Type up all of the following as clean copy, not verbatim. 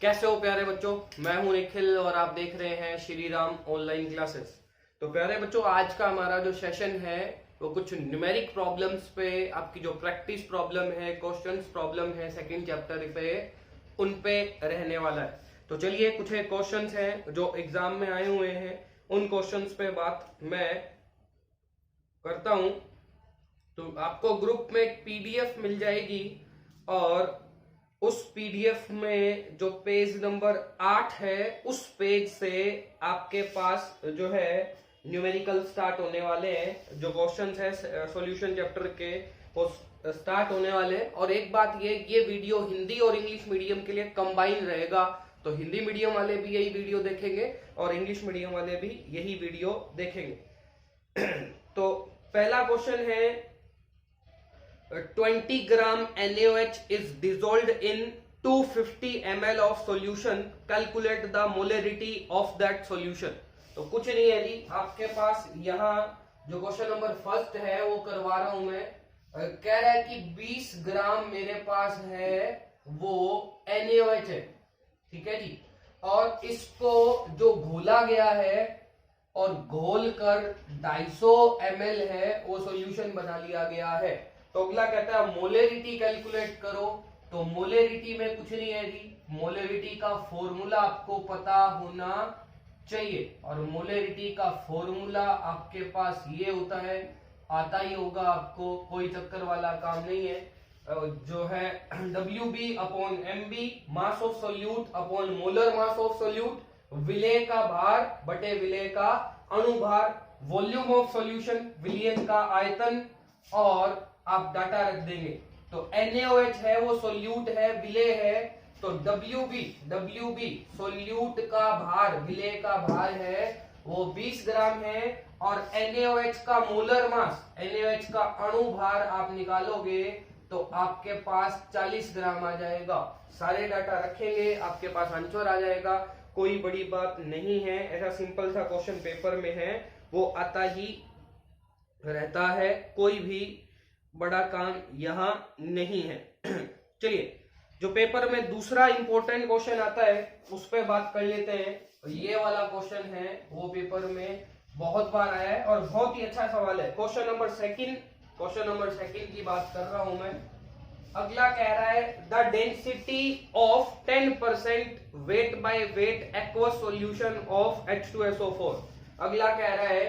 कैसे हो प्यारे बच्चों। मैं हूं निखिल और आप देख रहे हैं श्री राम ऑनलाइन क्लासेस। तो प्यारे बच्चों, आज का हमारा जो सेशन है वो कुछ न्यूमेरिक प्रॉब्लम्स पे, आपकी जो प्रैक्टिस प्रॉब्लम है, क्वेश्चंस प्रॉब्लम है सेकंड चैप्टर पे, उन पे रहने वाला है। तो चलिए, कुछ क्वेश्चंस हैं जो एग्जाम में आए हुए हैं, उन क्वेश्चंस पे बात मैं करता हूं। तो आपको ग्रुप में एक पीडीएफ मिल जाएगी और उस पीडीएफ में जो पेज नंबर 8 है उस पेज से आपके पास जो है न्यूमेरिकल स्टार्ट होने वाले हैं। जो क्वेश्चंस है सॉल्यूशन चैप्टर के वो स्टार्ट होने वाले हैं। और एक बात ये वीडियो हिंदी और इंग्लिश मीडियम के लिए कंबाइन रहेगा। तो हिंदी मीडियम वाले भी यही वीडियो देखेंगे और इंग्लिश मीडियम वाले भी यही वीडियो देखेंगे। तो पहला क्वेश्चन है 20 ग्राम NaOH is dissolved in 250 ml of solution. Calculate the molarity of that solution. तो कुछ नहीं है जी, आपके पास यहाँ जो क्वेश्चन नंबर फर्स्ट है वो करवा रहा हूं मैं। कह रहा है कि 20 ग्राम मेरे पास है वो NaOH है, ठीक है जी। और इसको जो घोला गया है और घोल कर 250 ml है वो सॉल्यूशन बना लिया गया है। तो अगला कहता है मोलेरिटी कैलकुलेट करो। तो मोलेरिटी में कुछ नहीं है जी, मोलेरिटी का फॉर्मूला आपको पता होना चाहिए। और मोलेरिटी का फॉर्मूला आपके पास ये होता है, आता ही होगा आपको, कोई चक्कर वाला काम नहीं है। जो है WB upon MB, mass of solute upon molar mass of solute, विलेय का भार बटे विलेय का अणुभार, वॉल्यूम ऑफ सॉल्यूशन, विलयन का आयतन, और आप डाटा रख देंगे। तो NaOH है वो सोल्यूट है, विलेय है। तो WB सोल्यूट का भार, विलेय का भार है वो 20 ग्राम है। और NaOH का मोलर मास, NaOH का अणु भार आप निकालोगे तो आपके पास 40 ग्राम आ जाएगा। सारे डाटा रखेंगे, आपके पास आंसर आ जाएगा। कोई बड़ी बात नहीं है, ऐसा सिंपल सा क्वेश्चन पेपर में है वो आता ही रहता है, कोई भी बड़ा काम यहां नहीं है। चलिए, जो पेपर में दूसरा इंपॉर्टेंट क्वेश्चन आता है उस पर बात कर लेते हैं। ये वाला क्वेश्चन है वो पेपर में बहुत बार आया है और बहुत ही अच्छा सवाल है। क्वेश्चन नंबर सेकंड की बात कर रहा हूं मैं। अगला कह रहा है the density of 10% weight by weight aqueous solution of H2SO4। अगला कह रहा है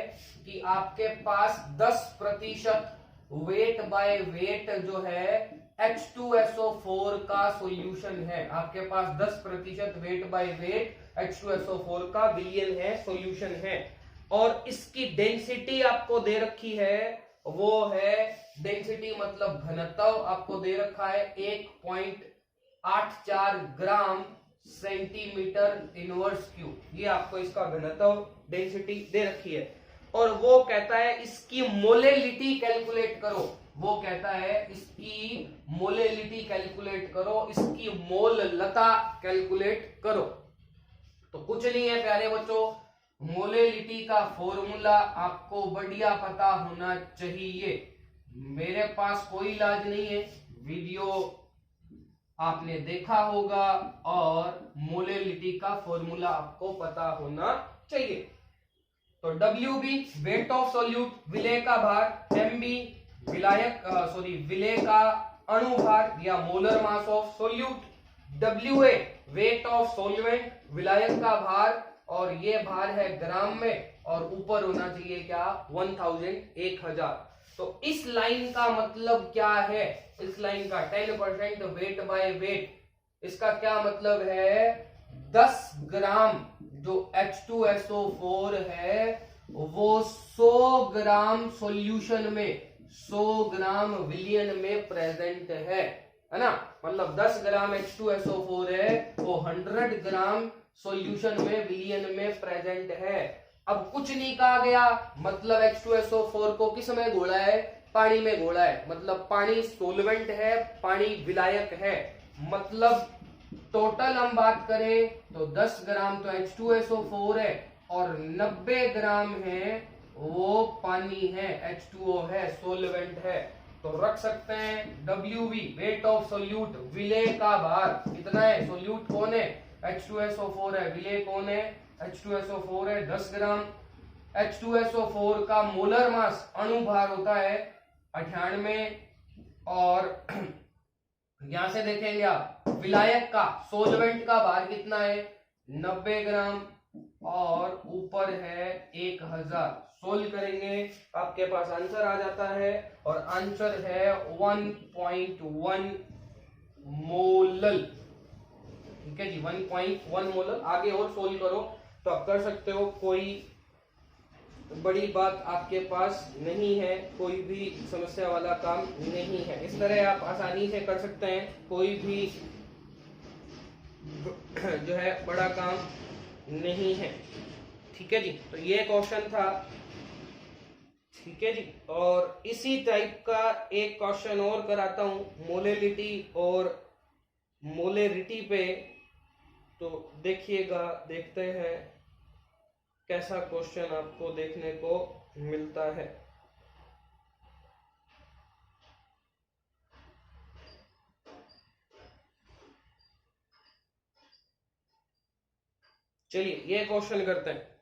कि आपके पास 10% वेट बाय वेट जो है H2SO4 का सॉल्यूशन है। आपके पास 10% वेट बाय वेट H2SO4 का विलयन है, सॉल्यूशन है। और इसकी डेंसिटी आपको दे रखी है, वो है डेंसिटी मतलब घनत्व आपको दे रखा है 1.84 ग्राम सेंटीमीटर इनवर्स क्यूब। ये आपको इसका घनत्व डेंसिटी दे रखी है। और वो कहता है इसकी मोलेलिटी कैलकुलेट करो। वो कहता है इसकी मोलेलिटी कैलकुलेट करो, इसकी मोललता कैलकुलेट करो। तो कुछ नहीं है प्यारे बच्चों, मोलेलिटी का फॉर्मूला आपको बढ़िया पता होना चाहिए। मेरे पास कोई इलाज नहीं है, वीडियो आपने देखा होगा और मोलेलिटी का फॉर्मूला आपको पता होना चाहिए। तो WB वेट ऑफ सोल्यूट, विलेय का भार, MB विलेय का अणुभार या molar mass of solute, WA weight of सोल्वेंट, विलायक का भार, और ये भार है ग्राम में और ऊपर होना चाहिए क्या 1000। तो इस लाइन का मतलब क्या है, इस लाइन का 10% वेट बाय वेट, इसका क्या मतलब है 10 ग्राम जो H2SO4 है वो 100 ग्राम सॉल्यूशन में, 100 ग्राम विलयन में प्रेजेंट है ना। मतलब 10 ग्राम H2SO4 है वो 100 ग्राम सॉल्यूशन में, विलयन में प्रेजेंट है। अब कुछ नहीं कहा गया, मतलब H2SO4 को किस में घोला है, पानी में घोला है। मतलब पानी सोलवेंट है, पानी विलायक है। मतलब टोटल हम बात करें तो 10 ग्राम तो H2SO4 है और 90 ग्राम है वो पानी है, H2O है, सोलवेंट है। तो रख सकते हैं WV वेट ऑफ सोल्यूट, विलेय का भार कितना है, सोल्यूट कौन है H2SO4 है, विलेय कौन है, H2SO4 है 10 ग्राम। H2SO4 का मोलर मास अणुभार होता है 98, और यहां से देखेंगे आप विलायक का, सोलवेंट का भार कितना है 90 ग्राम, और ऊपर है 1000। सोल्व करेंगे आपके पास आंसर आ जाता है, और आंसर है 1.1 मोलल। ठीक है जी, 1.1 मोलल। आगे और सोल्व करो तो आप कर सकते हो, कोई बड़ी बात आपके पास नहीं है, कोई भी समस्या वाला काम नहीं है। इस तरह आप आसानी से कर सकते हैं, कोई भी जो है बड़ा काम नहीं है। ठीक है जी, तो ये क्वेश्चन था। ठीक है जी, और इसी टाइप का एक क्वेश्चन और कराता हूं मोलेलिटी और मोलेरिटी पे, तो देखिएगा, देखते हैं कैसा क्वेश्चन आपको देखने को मिलता है। चलिए ये क्वेश्चन करते हैं।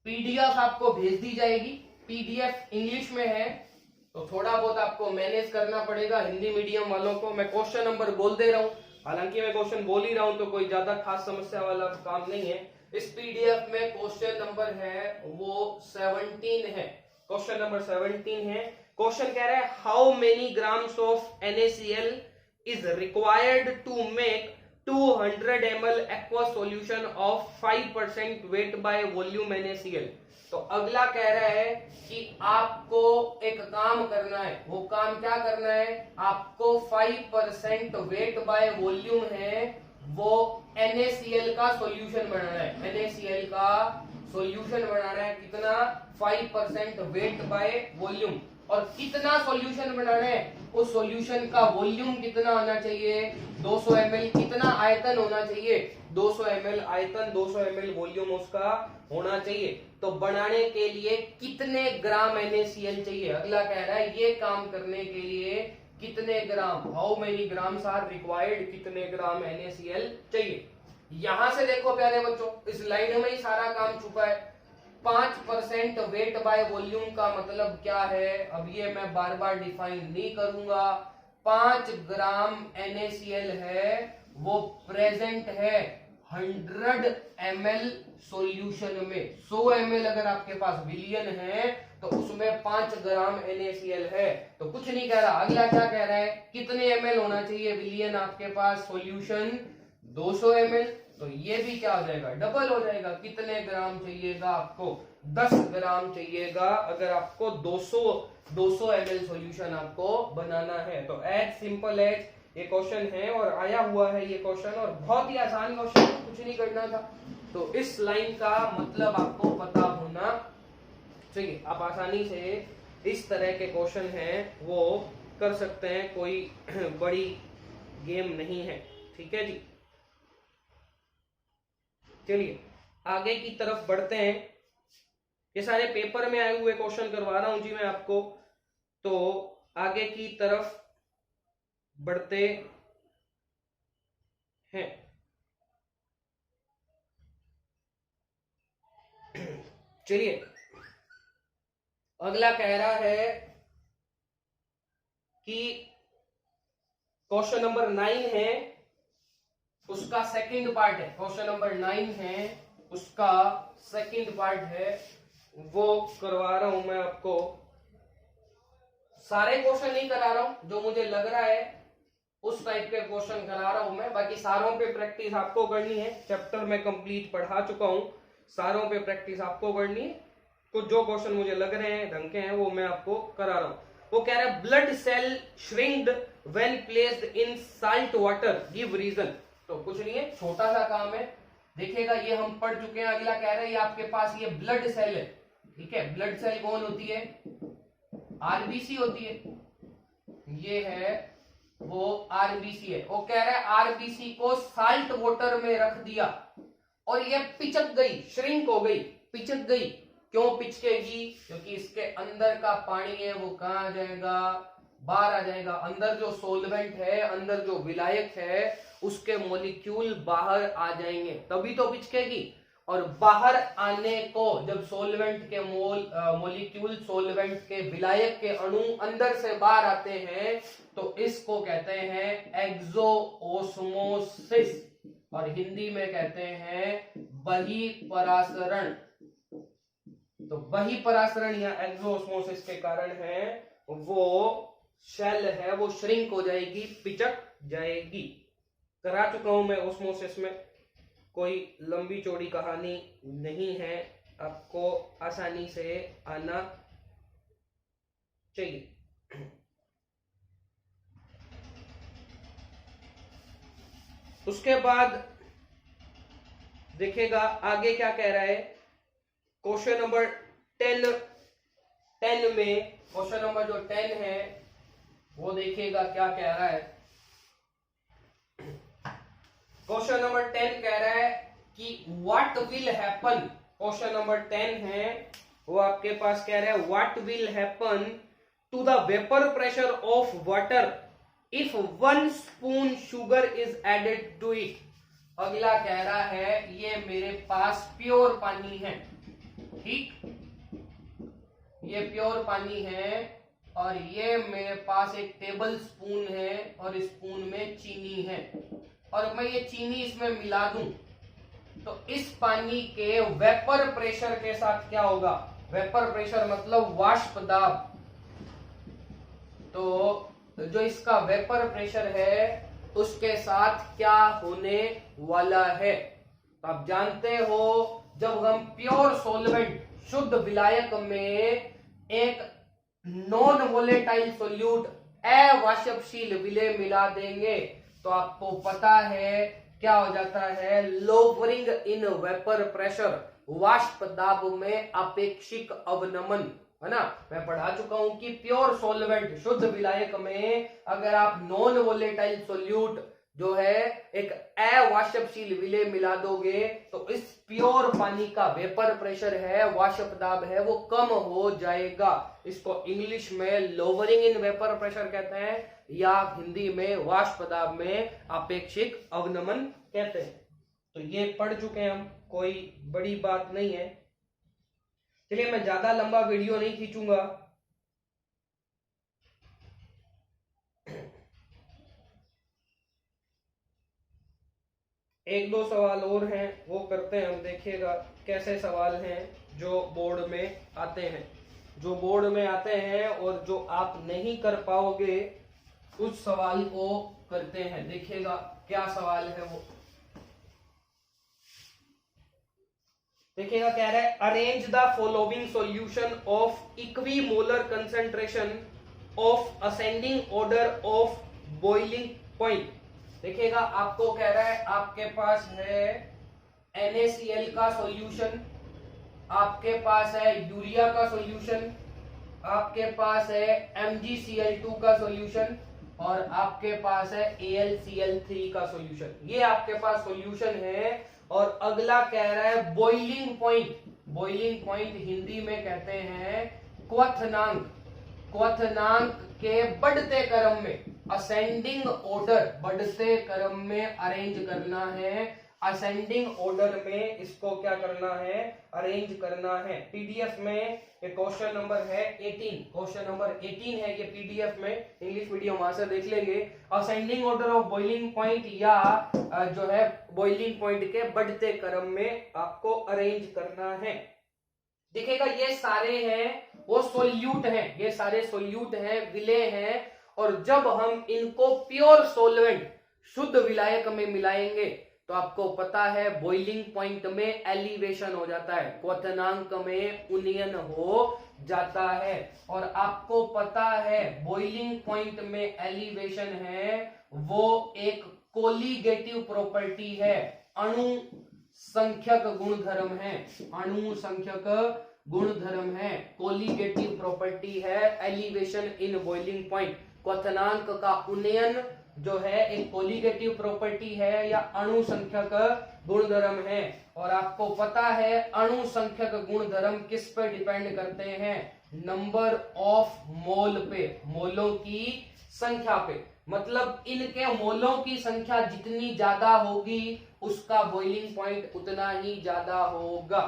पीडीएफ आपको भेज दी जाएगी, पीडीएफ इंग्लिश में है, तो थोड़ा बहुत आपको मैनेज करना पड़ेगा हिंदी मीडियम वालों को। मैं क्वेश्चन नंबर बोल दे रहा हूं, हालांकि मैं क्वेश्चन बोल ही रहा हूं, तो कोई ज्यादा खास समस्या वाला काम नहीं है। इस पीडीएफ में क्वेश्चन नंबर है वो 17 है, क्वेश्चन नंबर 17 है। क्वेश्चन कह रहा है how many grams of NaCl is required to make 200 ml aqua solution of 5% weight by volume NaCl। तो अगला कह रहा है कि आपको एक काम करना है, वो काम क्या करना है, आपको 5% वेट बाय वॉल्यूम है वो NaCl का सॉल्यूशन बनाना है, NaCl का सॉल्यूशन बनाना है। कितना, 5% वेट बाय वॉल्यूम। और कितना सॉल्यूशन बनाना है, उस सॉल्यूशन का वॉल्यूम कितना आना चाहिए, 200 ml। कितना आयतन होना चाहिए, 200 ml आयतन, 200 ml वॉल्यूम उसका होना चाहिए। तो बनाने के लिए कितने ग्राम NaCl चाहिए, अगला कह रहा है ये काम करने के लिए कितने gram, how many grams are required, कितने ग्राम NaCl चाहिए। यहां से देखो प्यारे बच्चों, इस लाइन में ही सारा काम छुपा है। 5% वेट बाय वॉल्यूम का मतलब क्या है, अब ये मैं बार बार डिफाइन नहीं करूंगा। 5 ग्राम NaCl है, वो प्रेजेंट है 100 ml सॉल्यूशन में। 100 ml अगर आपके पास विलियन है तो उसमें 5 ग्राम NaCl है, तो कुछ नहीं कह रहा। अगला क्या कह रहा है, कितने ml होना चाहिए विलियन आपके पास सॉल्यूशन, 200 ml। तो ये भी क्या हो जाएगा, डबल हो जाएगा। कितने ग्राम चाहिएगा आपको, 10 ग्राम चाहिएगा, अगर आपको 200 ml सॉल्यूशन आपको बनाना है। तो एज सिंपल एज ये क्वेश्चन है, और आया हुआ है ये क्वेश्चन, और बहुत ही आसान क्वेश्चन, कुछ नहीं करना था। तो इस लाइन का मतलब आपको पता होना चाहिए, आप आसानी से इस तरह के क्वेश्चन हैं वो कर सकते हैं, कोई बड़ी गेम नहीं है। ठीक है जी, चलिए आगे की तरफ बढ़ते हैं। ये सारे पेपर में आए हुए क्वेश्चन करवा रहा हूं जी मैं आपको, तो आगे की तरफ बढ़ते हैं। चलिए अगला कह रहा है कि क्वेश्चन नंबर 9 है, उसका सेकंड पार्ट है। क्वेश्चन नंबर 9 है, उसका सेकंड पार्ट है, वो करवा रहा हूं मैं आपको। सारे क्वेश्चन नहीं करा रहा हूं, जो मुझे लग रहा है उस टाइप के क्वेश्चन करा रहा हूं मैं, बाकी सारों पे प्रैक्टिस आपको करनी है। चैप्टर में कंप्लीट पढ़ा चुका हूं, सारों पे प्रैक्टिस आपको करनी है। तो जो क्वेश्चन मुझे लग रहे हैं ढंग के हैं वो मैं आपको करा रहा हूं। वो कह रहा है blood cell shrinked when placed in salt water, give reason. तो कुछ नहीं है, छोटा सा काम है, देखिएगा ये हम पढ़ चुके हैं। अगला कह रहा है ये आपके पास ये ब्लड सेल है, ठीक है। ब्लड सेल कौन होती है, आरबीसी होती है, ये है वो आरबीसी है। वो कह रहा है आरबीसी को साल्ट वाटर में रख दिया और ये पिचक गई, श्रिंक हो गई, पिचक गई। क्यों पिचकेगी? क्योंकि इसके अंदर का पानी है वो कहाँ आ जाएगा? बाहर आ जाएगा। अंदर जो सोलवेंट है, अंदर जो विलायक है, उसके मॉलिक्यूल बाहर आ जाएंगे, तभी तो पिचकेगी। और बाहर आने को, जब सोलवेंट के मॉलिक्यूल, सोलवेंट के विलायक के अणु अंदर से बाहर आते हैं, तो इसको कहते हैं एक्सोओस्मोसिस, और हिंदी में कहते हैं बहिःपरासरण। तो बहिःपरासरण या एक्सोओस्मोसिस के कारण है वो शेल है वो श्रिंक हो जाएगी, पिचक जाएगी। करा चुका हूं मैं ओस्मोसिस में, कोई लंबी चौड़ी कहानी नहीं है, आपको आसानी से आना चाहिए। उसके बाद देखिएगा आगे क्या कह रहा है। क्वेश्चन नंबर 10 में, क्वेश्चन नंबर जो 10 है वो देखिएगा क्या कह रहा है। क्वेश्चन नंबर 10 कह रहा है कि what will happen, question number 10 है वो आपके पास कह रहा है what will happen to the vapour pressure of water if 1 spoon sugar is added to it. अगला कह रहा है ये मेरे पास प्योर पानी है, ठीक, ये प्योर पानी है, और ये मेरे पास एक टेबल स्पून है और स्पून में चीनी है, और मैं ये चीनी इसमें मिला दूं तो इस पानी के वेपर प्रेशर के साथ क्या होगा? वेपर प्रेशर मतलब वाष्प दाब। तो जो इसका वेपर प्रेशर है उसके साथ क्या होने वाला है? तो आप जानते हो जब हम प्योर सॉल्वेंट, शुद्ध विलायक में एक नॉन वोलेटाइल सोल्यूट, अवाष्पशील विलेय मिला देंगे तो आपको पता है क्या हो जाता है? लोअरिंग इन वेपर प्रेशर, वाष्प दाब में अपेक्षिक अवनमन, है ना। मैं पढ़ा चुका हूं कि प्योर सॉल्वेंट, शुद्ध विलायक में अगर आप नॉन वोलेटाइल सोल्यूट जो है एक अवाष्पशील विलेय मिला दोगे तो इस प्योर पानी का वेपर प्रेशर है, वाष्प दाब है, वो कम हो जाएगा। इसको इंग्लिश में लोअरिंग इन वेपर प्रेशर कहते हैं, या हिंदी में वाष्प दाब में अपेक्षिक अवनमन कहते हैं। तो ये पढ़ चुके हैं हम, कोई बड़ी बात नहीं है। चलिए मैं ज्यादा लंबा वीडियो नहीं खींचूंगा। एक दो सवाल और हैं वो करते हैं हम, देखिएगा कैसे सवाल हैं जो बोर्ड में आते हैं, जो बोर्ड में आते हैं और जो आप नहीं कर पाओगे उस सवाल को करते हैं। देखिएगा क्या सवाल है वो। देखिएगा कह रहा है arrange the following solution of equimolar concentration of ascending order of boiling point. देखिएगा आपको कह रहा है आपके पास है NaCl का सॉल्यूशन, आपके पास है यूरिया का सॉल्यूशन, आपके पास है MgCl2 का सॉल्यूशन, और आपके पास है AlCl3 का सॉल्यूशन। ये आपके पास सॉल्यूशन है। और अगला कह रहा है boiling point. Boiling point Hindi में कहते हैं क्वथनांक। क्वथनांक के बढ़ते क्रम में, असेंडिंग ऑर्डर, बढ़ते क्रम में अरेंज करना है। असेंडिंग ऑर्डर में इसको क्या करना है? अरेंज करना है। पीडीएफ में ये क्वेश्चन नंबर है 18, क्वेश्चन नंबर 18 है ये पीडीएफ में, इंग्लिश मीडियम वहां से देख लेंगे। Ascending order of boiling point, या जो है बॉइलिंग पॉइंट के बढ़ते क्रम में आपको अरेंज करना है। देखिएगा ये सारे हैं वो सोल्यूट हैं, ये सारे सोल्यूट हैं, विलेय हैं, और जब हम इनको प्योर सोलवेंट, शुद्ध विलायक में मिलाएंगे तो आपको पता है बॉइलिंग पॉइंट में एलिवेशन हो जाता है, क्वथनांक में उन्नयन हो जाता है। और आपको पता है बॉइलिंग पॉइंट में एलिवेशन है वो एक कोलिगेटिव प्रॉपर्टी है, अणु संख्यक गुणधर्म है, अणु संख्यक गुणधर्म है, कोलिगेटिव प्रॉपर्टी है एलिवेशन इन बॉइलिंग पॉइंट। क्वथनांक का उन्नयन जो है एक कोलिगेटिव प्रॉपर्टी है या अणु संख्यक गुणधर्म है। और आपको पता है अणु संख्यक गुणधर्म किस पे डिपेंड करते हैं? नंबर ऑफ मोल पे, मोलों की संख्या पे। मतलब इनके मोलों की संख्या जितनी ज्यादा होगी उसका बॉइलिंग पॉइंट उतना ही ज्यादा होगा।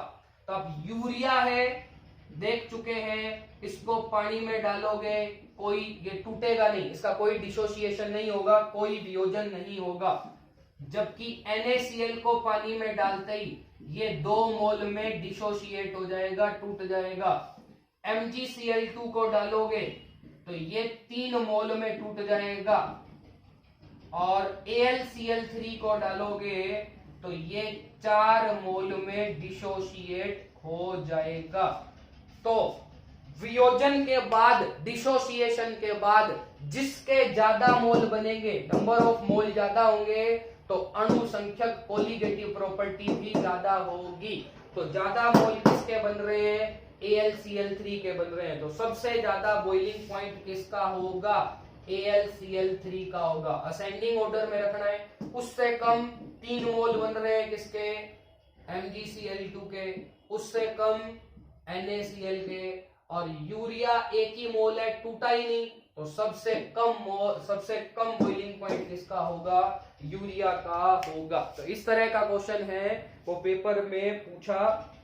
तो अब यूरिया है, देख चुके हैं, इसको पानी में डालोगे कोई ये टूटेगा नहीं, इसका कोई डिसोसिएशन नहीं होगा, कोई वियोजन नहीं होगा। जबकि NaCl को पानी में डालते ही ये 2 मोल में डिसोसिएट हो जाएगा, टूट जाएगा। MgCl2 को डालोगे तो ये 3 मोल में टूट जाएगा। और AlCl3 को डालोगे तो ये 4 मोल में डिसोसिएट हो जाएगा। तो वियोजन के बाद, डिसोसिएशन के बाद जिसके ज्यादा मोल बनेंगे, नंबर ऑफ मोल ज्यादा होंगे, तो अणु संख्यक कोलिगेटिव प्रॉपर्टी भी ज्यादा होगी। तो ज्यादा मोल किसके बन रहे हैं? AlCl3 के बन रहे हैं। तो सबसे ज्यादा बॉइलिंग पॉइंट किसका होगा? AlCl3 का होगा। असेंडिंग ऑर्डर में रखना है। उससे कम 3 मोल बन रहे हैं किसके? MgCl2 के। उससे कम NaCl के। और यूरिया एक ही मोल है, टूटा ही नहीं, तो सबसे कम बॉइलिंग पॉइंट किसका होगा? यूरिया का होगा। तो इस तरह का क्वेश्चन है वो पेपर में पूछा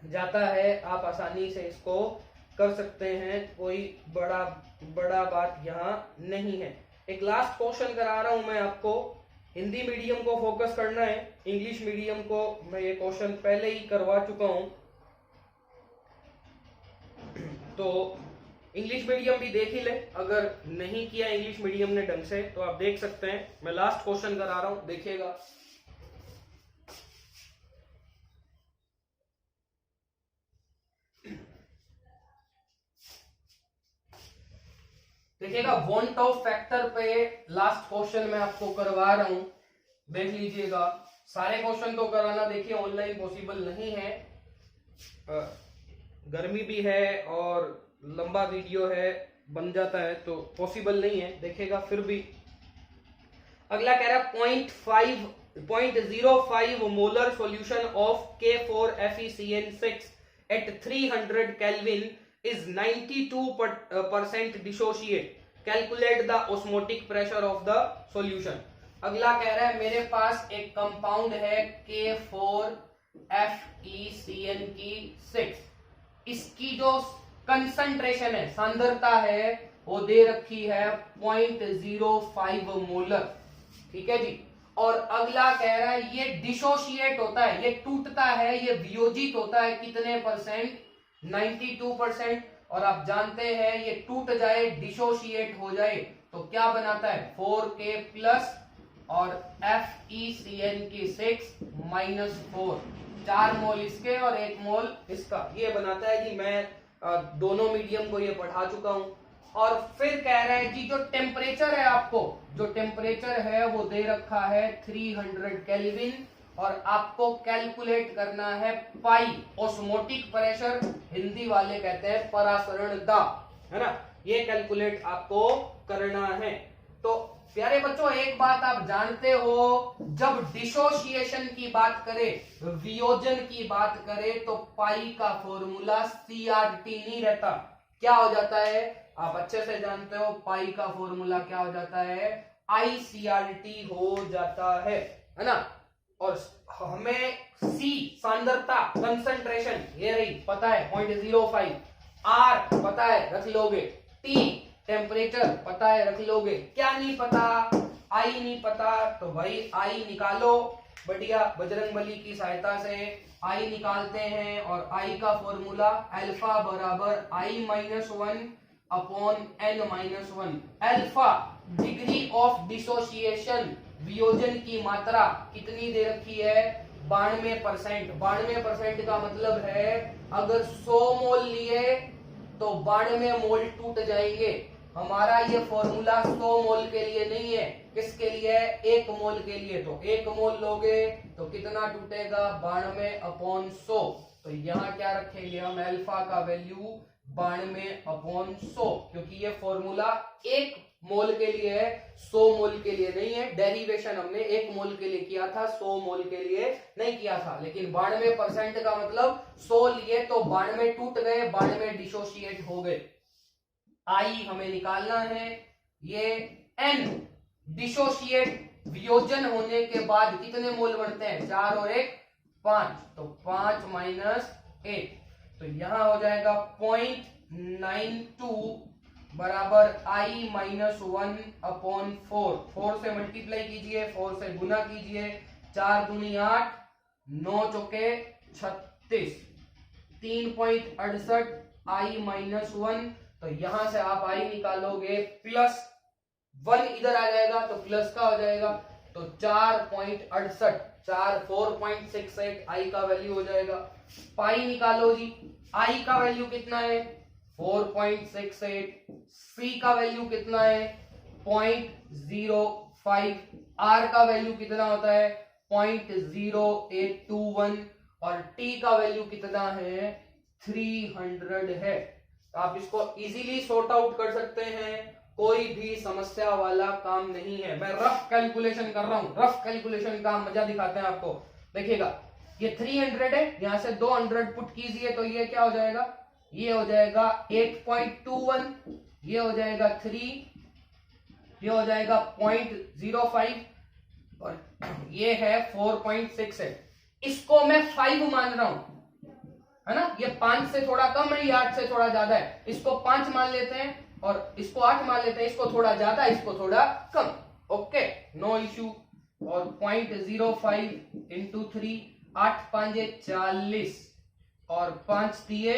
जाता है। आप आसानी से इसको कर सकते हैं, कोई बड़ा बात यहाँ नहीं है। एक लास्ट क्वेश्चन करा रहा हूं मैं आपको। हिंदी मीडियम को फोकस करना है, इंग्लिश मीडियम को मैं ये क्वेश्चन पहले ही करवा चुका हूं। तो इंग्लिश मीडियम भी देख ही ले, अगर नहीं किया इंग्लिश मीडियम ने ढंग से तो आप देख सकते हैं। मैं लास्ट क्वेश्चन करा रहा हूं, देखिएगा। देखिएगा, वांट ऑफ फैक्टर पे लास्ट क्वेश्चन मैं आपको करवा रहा हूं, देख लीजिएगा। सारे क्वेश्चन तो कराना देखिए ऑनलाइन पॉसिबल नहीं है, गर्मी भी है और लंबा वीडियो है, बन जाता है तो पॉसिबल नहीं है। देखेगा फिर भी। अगला कह रहा है 0.05 molar solution of K4FeCN6 at 300 kelvin is 92% dissociate. Calculate the osmotic pressure of the solution. अगला कह रहा है मेरे पास एक कंपाउंड है K4FeCN6, इसकी जो कंसंट्रेशन है, सांद्रता है, वो दे रखी है 0.05 मोलर। ठीक है जी। और अगला कह रहा है ये डिसोशिएट होता है, ये टूटता है, ये वियोजित होता है कितने परसेंट? 92%। और आप जानते हैं ये टूट जाए, डिसोशिएट हो जाए तो क्या बनाता है? 4K प्लस और FeCN6 -4, 4 मोल इसके और 1 मोल इसका, ये बनाता है जी। मैं दोनों मीडियम को ये पढ़ा चुका हूं। और फिर कह रहा है जी जो टेम्परेचर है, आपको जो टेम्परेचर है वो दे रखा है 300 केल्विन, और आपको कैलकुलेट करना है पाई, ऑस्मोटिक प्रेशर, हिंदी वाले कहते हैं परासरण दाब, है ना, ये कैलकुलेट आपको करना है। तो प्यारे बच्चों एक बात आप जानते हो, जब डिसोसिएशन की बात करें, वियोजन की बात करें, तो पाई का फॉर्मूला CRT नहीं रहता, क्या हो जाता है? आप अच्छे से जानते हो पाई का फॉर्मूला क्या हो जाता है? ICRT हो जाता है ना। और हमें C सांद्रता, कंसंट्रेशन, ये रही पता है 0.05, R पता है रख लोगे, T टेम्परेचर पता है रख लोगे, क्या नहीं पता? I नहीं पता, तो भाई I निकालो, बढ़िया बजरंगबली की सहायता से I निकालते हैं। और I का फॉर्मूला अल्फा बराबर I-1 upon N-1। Alpha degree of dissociation, वियोजन की मात्रा कितनी दे रखी है? 92%। 92% का मतलब है अगर 100 मोल लिए तो 92 मोल टूट जाएंगे। हमारा ये फॉर्मूला 100 मोल के लिए नहीं है, किसके लिए है? 1 मोल के लिए। तो 1 मोल लोगे तो कितना टूटेगा? 92/100। तो यहाँ क्या रखेंगे हम, अल्फा का वैल्यू 92/100, क्योंकि ये फॉर्मूला 1 मोल के लिए है, 100 मोल के लिए नहीं है। डेरिवेशन हमने 1 मोल के लिए किया था, 100 मोल के लिए नहीं किया था। लेकिन 92% का मतलब 100 लिए तो 92 टूट गए, 92 डिसोशिएट हो गए। आई हमें निकालना है, ये एन डिसोशिएट वियोजन होने के बाद कितने मोल बनते हैं, 4 और 1 5, तो 5 माइनस 8, तो यहां हो जाएगा 0.92 बराबर I माइनस 1/4। 4 से मल्टीप्लाई कीजिए, 4 से गुना कीजिए, 4 दूनी 8, 9 चौके 36, 3.68 I माइनस 1। तो यहां से आप I निकालोगे प्लस 1 इधर आ जाएगा तो प्लस का हो जाएगा, तो 4.68, 4.68 I का वैल्यू हो जाएगा। पाई निकालो जी, I का वैल्यू कितना है 4.68, C का वैल्यू कितना है 0.05, R का वैल्यू कितना होता है 0.0821 और T का वैल्यू कितना है 300 है। तो आप इसको इजीली सॉर्ट आउट कर सकते हैं, कोई भी समस्या वाला काम नहीं है। मैं रफ कैलकुलेशन कर रहा हूं, रफ कैलकुलेशन का मजा दिखाते हैं आपको। देखिएगा ये 300 है, यहां से 200 पुट कीजिए तो ये क्या हो जाएगा, ये हो जाएगा 8.21, ये हो जाएगा 3, ये हो जाएगा 0.05 और ये है 4.68। इसको मैं 5 मान रहा हूं, है ना, ये 5 से थोड़ा कम है, ये 8 से थोड़ा ज्यादा है। इसको 5 मान लेते हैं और इसको 8 मान लेते हैं, इसको थोड़ा ज्यादा, इसको थोड़ा कम, ओके नो इश्यू। और 0.05 इंटू 3, 8 5 40 और 5 दिए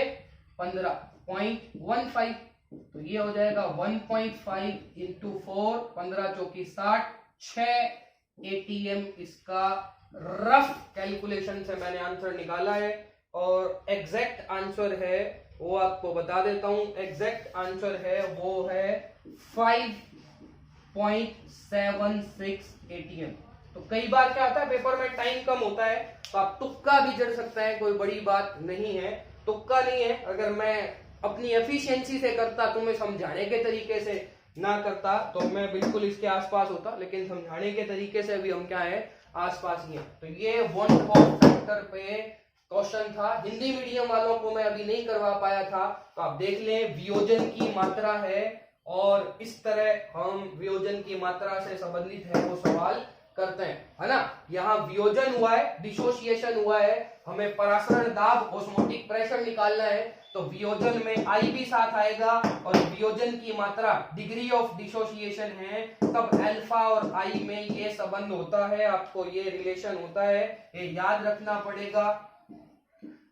15, 0.15, तो ये हो जाएगा 1.5 इंटू 4, 15 चौकी 60, 6 ATM इसका रफ कैलकुलेशन से मैंने आंसर निकाला है। और एग्जैक्ट आंसर है वो आपको बता देता हूं, एग्जैक्ट आंसर है वो है 5.76 ATM। तो कई बार क्या होता है पेपर में टाइम कम होता है तो आप तुक्का भी जड़ सकते हैं, कोई बड़ी बात नहीं है, तुक्का नहीं है। अगर मैं अपनी एफिशिएंसी से करता, तुम्हें समझाने के तरीके से ना करता तो मैं बिल्कुल इसके आसपास होता, लेकिन समझाने के तरीके से भी हम क्या है आसपास ही हैं। तो ये वन ऑफ फैक्टर पे क्वेश्चन था, हिंदी मीडियम वालों को मैं अभी नहीं करवा पाया था, तो आप देख लें वियोजन की मात्रा है और इस तरह हम वियोजन की मात्रा से संबंधित है वो सवाल करते हैं, है ना। यहाँ वियोजन हुआ है, डिसोसिएशन हुआ है, हमें परासरण दाब ऑस्मोटिक प्रेशर निकालना है, तो वियोजन में I भी साथ आएगा और वियोजन की मात्रा डिग्री ऑफ डिसोसिएशन है, तब अल्फा और I में ये संबंध होता है, आपको ये रिलेशन होता है, ये याद रखना पड़ेगा।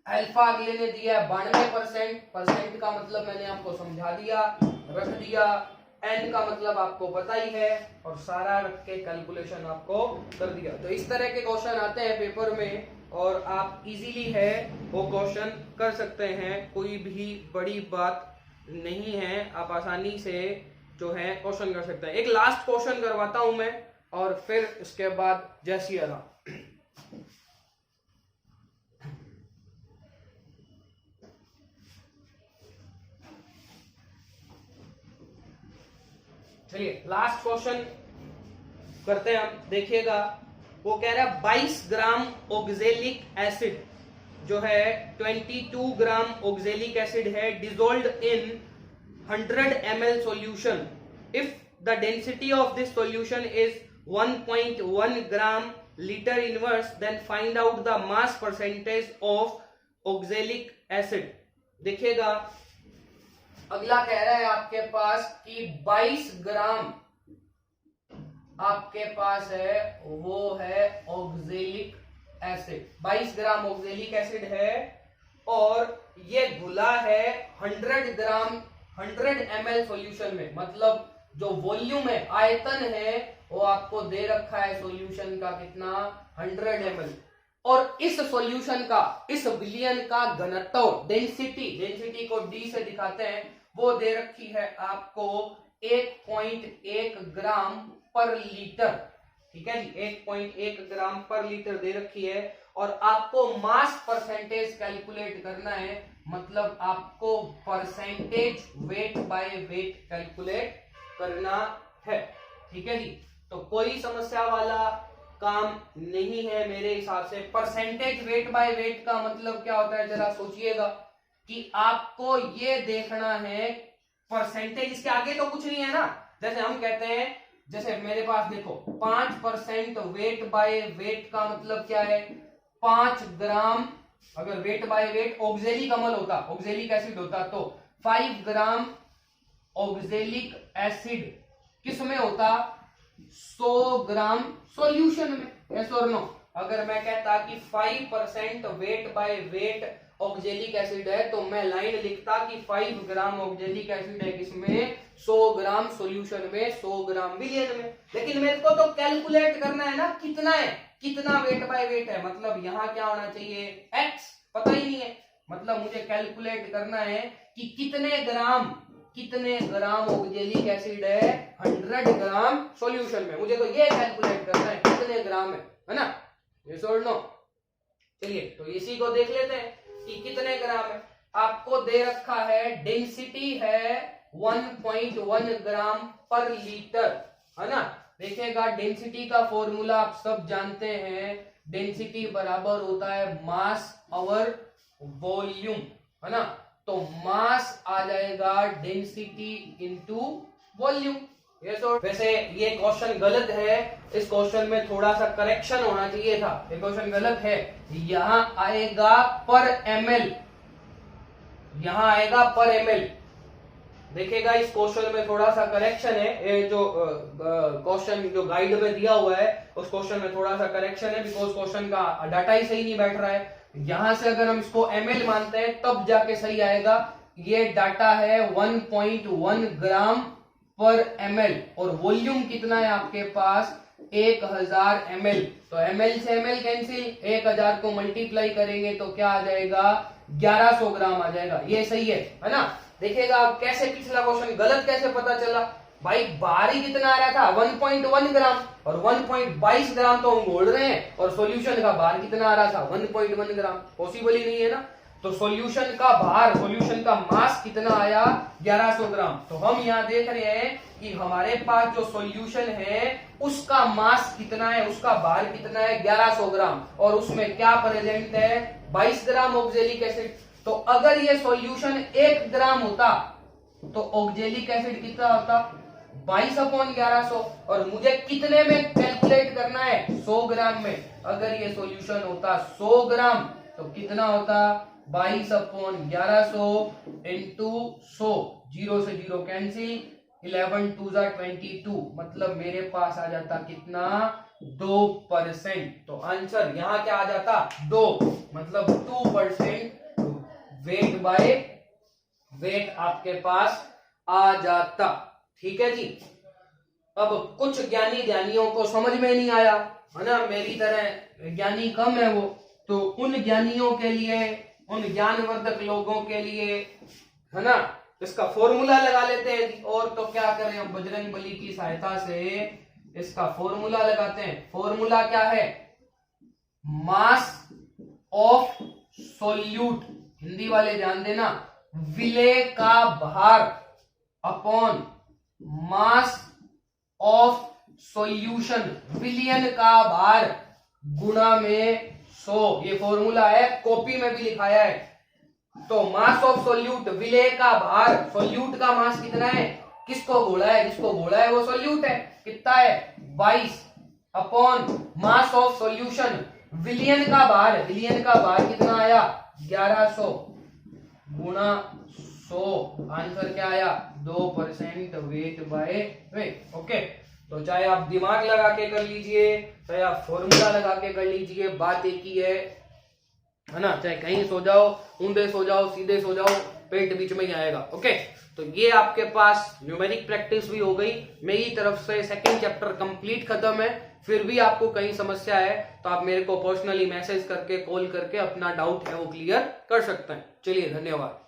अल्फा अगले ने दिया है 92%, परसेंट का मतलब मैंने आपको समझा दिया, रख दिया, एन का मतलब आपको पता ही है और सारा रख के कैलकुलेशन आपको कर दिया। तो इस तरह के क्वेश्चन आते हैं पेपर में और आप इजीली है वो क्वेश्चन कर सकते हैं, कोई भी बड़ी बात नहीं है, आप आसानी से जो है क्वेश्चन कर सकते हैं। एक लास्ट क्वेश्चन करवाता हूं मैं और फिर इसके बाद जय श्री राम। चलिए लास्ट क्वेश्चन करते हैं हम, देखिएगा वो कह रहा है 22 ग्राम ऑक्जेलिक एसिड जो है 22 ग्राम ऑक्जेलिक एसिड है dissolved in 100 ml solution, if the density of this solution is 1.1 gram litre inverse, then find out the mass percentage of oxalic acid. देखिएगा अगला कह रहा है आपके पास कि 22 ग्राम आपके पास है वो है oxalic acid, 22 gram oxalic acid है और ये घुला है 100 ग्राम 100 ml सॉल्यूशन में, मतलब जो वॉल्यूम है आयतन है वो आपको दे रखा है सॉल्यूशन का कितना 100 ml, और इस सॉल्यूशन का, इस विलयन का घनत्व डेंसिटी को डी से दिखाते हैं, वो दे रखी है आपको 1.1 ग्राम पर लीटर, ठीक है जी, 1.1 ग्राम पर लीटर दे रखी है और आपको मास परसेंटेज कैलकुलेट करना है, मतलब आपको percentage weight by weight calculate करना है। ठीक है जी, तो कोई समस्या वाला काम नहीं है मेरे हिसाब से। परसेंटेज वेट बाय वेट का मतलब क्या होता है, जरा सोचिएगा कि आपको ये देखना है परसेंटेज, इसके आगे तो कुछ नहीं है ना। जैसे हम कहते हैं, जैसे मेरे पास देखो 5% वेट बाय वेट का मतलब क्या है, 5 ग्राम, अगर वेट बाय वेट ऑक्जेलिक अम्ल होता, ऑक्जेलिक एसिड होता, तो 5 ग्राम ऑक्जेलिक एसिड किस में होता, 100 ग्राम सॉल्यूशन में। यस और नो? अगर मैं कहता कि 5% weight by weight oxalic acid है, तो मैं लाइन लिखता कि 5 ग्राम ऑक्जेलिक एसिड है किसमें, 100 ग्राम सॉल्यूशन में, 100 ग्राम मिलियन में। लेकिन मेरे को तो कैलकुलेट करना है ना कितना है, कितना वेट बाय वेट है, मतलब यहां क्या होना चाहिए, x, पता ही नहीं है। मतलब मुझे कैलकुलेट करना है कि कितने ग्राम ऑक्जेलिक एसिड है 100 ग्राम सॉल्यूशन में, मुझे तो ये कैलकुलेट करना है कितने ग्राम है ना। ये छोड़ लो, चलिए तो इसी को देख लेते हैं कि कितने ग्राम है। आपको दे रखा है डेंसिटी है 1.1 ग्राम पर लीटर, है ना। देखिएगा डेंसिटी का फॉर्मूला आप सब जानते हैं, डेंसिटी बराबर होता है मास ओवर वॉल्यूम, है ना। तो मास आ जाएगा डेंसिटी इनटू वॉल्यूम। वैसे ये क्वेश्चन गलत है, इस क्वेश्चन में थोड़ा सा करेक्शन होना चाहिए था, ये क्वेश्चन गलत है। यहां आएगा पर एमएल, यहां आएगा पर एमएल। देखिएगा इस क्वेश्चन में थोड़ा सा करेक्शन है, ये जो क्वेश्चन जो गाइड में दिया हुआ है उस क्वेश्चन में थोड़ा सा करेक्शन है, बिकॉज क्वेश्चन का डाटा ही सही नहीं बैठ रहा है। यहां से अगर हम इसको एमएल मानते हैं तब जाके सही आएगा। ये डाटा है 1.1 ग्राम पर एमएल और वॉल्यूम कितना है आपके पास, 1000 ml। तो ml से ml कैंसिल, 1000 को मल्टीप्लाई करेंगे तो क्या आ जाएगा, 1100 ग्राम आ जाएगा। ये सही है ना। देखिएगा आप कैसे पिछला क्वेश्चन गलत कैसे पता चला भाई, बाहर ही कितना आ रहा था 1.1 ग्राम और 1.22 ग्राम तो हम बोल रहे हैं, और सॉल्यूशन का बाहर कितना आ रहा था 1.1 ग्राम, पॉसिबल ही नहीं है ना। तो सॉल्यूशन का बाहर, सॉल्यूशन का मास कितना आया 1100 ग्राम। तो हम यहाँ देख रहे हैं कि हमारे पास जो सॉल्यूशन है उसका मास कितना है, उसका बाहर कितना है 1100 ग्राम, और उसमें क्या प्रेजेंट है 22 ग्राम ऑक्जेलिक एसिड। तो अगर ये सॉल्यूशन 1 ग्राम होता तो ऑक्जेलिक एसिड कितना होता 22/1100, और मुझे कितने में कैलकुलेट करना है 100 ग्राम में। अगर ये सॉल्यूशन होता 100 ग्राम तो कितना होता 22/1100 इंटू 100, 0 से 0 कैंसिल, 11 2 22, मतलब मेरे पास आ जाता कितना 2%। तो आंसर यहाँ क्या आ जाता 2, मतलब 2% वेट बाय वेट आपके पास आ जाता। ठीक है जी। अब कुछ ज्ञानी ध्यानियों को समझ में नहीं आया, है ना, मेरी तरह ज्ञानी कम है वो, तो उन ज्ञानियों के लिए, उन ज्ञानवर्धक लोगों के लिए, है ना, इसका फॉर्मूला लगा लेते हैं। और तो क्या करें, हम बजरंग बली की सहायता से इसका फॉर्मूला लगाते हैं। फॉर्मूला क्या है, मास ऑफ सॉल्यूट, हिंदी वाले ध्यान देना, विलेय का भार अपॉन मास ऑफ सॉल्यूशन, विलियन का भार गुणा में 100। ये फॉर्मूला है, कॉपी में भी लिखाया है। तो मास ऑफ सॉल्यूट, विलेय का भार, सॉल्यूट का मास कितना है, किसको घोला है, जिसको घोला है वो सॉल्यूट है, कितना है 22 अपॉन मास ऑफ सॉल्यूशन, विलियन का भार, विलियन का भार कितना आया 1100 गुणा 100, आंसर क्या आया 2% वेट बाय वेट। ओके, तो चाहे आप दिमाग लगा के कर लीजिए, चाहे आप फॉर्मूला लगा के कर लीजिए, बात एक ही है ना। चाहे कहीं सो जाओ, ऊंधे सो जाओ, सीधे सो जाओ, पेट बीच में ही आएगा। ओके, तो ये आपके पास न्यूमेरिक प्रैक्टिस भी हो गई। मेरी तरफ से सेकंड चैप्टर कंप्लीट खत्म है। फिर भी आपको कहीं समस्या है तो आप मेरे को पर्सनली मैसेज करके, कॉल करके अपना डाउट है वो क्लियर कर सकते हैं। चलिए, धन्यवाद।